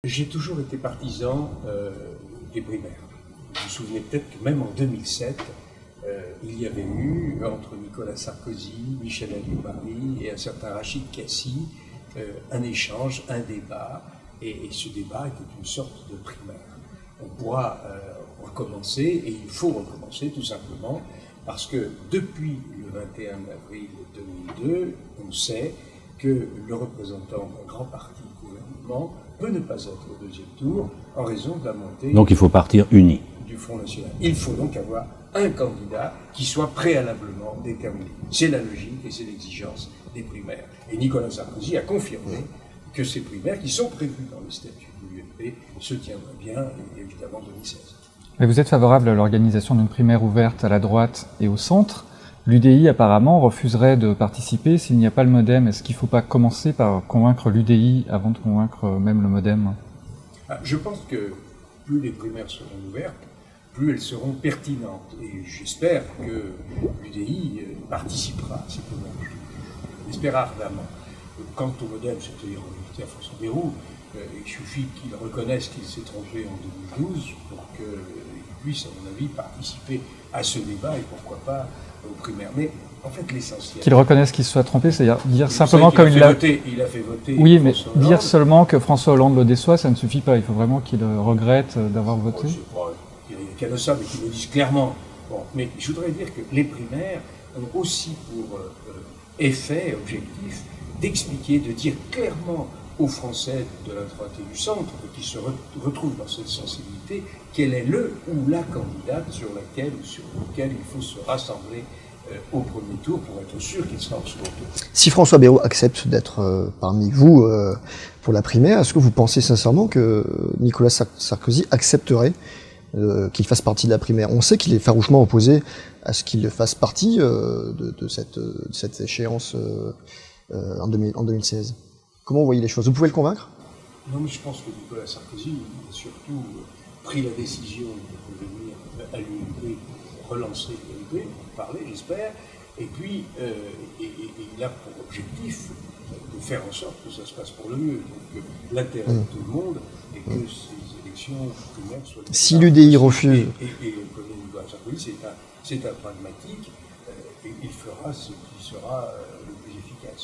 J'ai toujours été partisan des primaires. Vous vous souvenez peut-être que même en 2007, il y avait eu, entre Nicolas Sarkozy, Michel Alliot-Marie et un certain Rachid Kassi, un échange, un débat, et ce débat était une sorte de primaire. On pourra recommencer, et il faut recommencer tout simplement, parce que depuis le 21 avril 2002, on sait que le représentant d'un grand parti de gouvernement peut ne pas être au deuxième tour en raison de la montée. Donc il faut partir uni. Du Front National. Il faut donc avoir un candidat qui soit préalablement déterminé. C'est la logique et c'est l'exigence des primaires. Et Nicolas Sarkozy a confirmé que ces primaires, qui sont prévues dans les statuts de l'UMP, se tiendraient bien, et évidemment, en 2016. Mais vous êtes favorable à l'organisation d'une primaire ouverte à la droite et au centre. L'UDI, apparemment, refuserait de participer s'il n'y a pas le MoDem. Est-ce qu'il ne faut pas commencer par convaincre l'UDI avant de convaincre même le MoDem ? Je pense que plus les primaires seront ouvertes, plus elles seront pertinentes. Et j'espère que l'UDI participera à ces primaires. Je l'espère ardemment. Quant au MoDem, c'est-à-dire à François Bayrou, il suffit qu'il reconnaisse qu'il s'est trompé en 2012 pour qu'il puisse, à mon avis, participer à ce débat et pourquoi pas aux primaires. Mais en fait, l'essentiel... Qu'il reconnaisse qu'il se soit trompé, c'est-à-dire dire simplement comme il a... Il a fait voter... Oui, mais dire seulement que François Hollande le déçoit, ça ne suffit pas. Il faut vraiment qu'il regrette d'avoir voté. Il y a qu'il y a de ça, mais qu'ils le disent clairement. Bon, mais je voudrais dire que les primaires ont aussi pour effet, objectif, d'expliquer, de dire clairement aux Français de la droite et du centre, qui se retrouvent dans cette sensibilité, quel est le ou la candidate sur laquelle ou sur lequel il faut se rassembler au premier tour pour être sûr qu'il sera au second tour. Si François Bayrou accepte d'être parmi vous pour la primaire, est-ce que vous pensez sincèrement que Nicolas Sarkozy accepterait qu'il fasse partie de la primaire? On sait qu'il est farouchement opposé à ce qu'il fasse partie de cette échéance en 2016. Comment vous voyez les choses? Vous pouvez le convaincre? Non, mais je pense que Nicolas Sarkozy a surtout pris la décision de venir à l'UMP, relancer l'UMP, parler, j'espère, et puis il a pour objectif de faire en sorte que ça se passe pour le mieux. Donc l'intérêt de tout le monde est que ces élections primaires soient... Si l'UDI refuse... Et comme Nicolas Sarkozy, c'est un pragmatique, et il fera ce qui sera le plus efficace.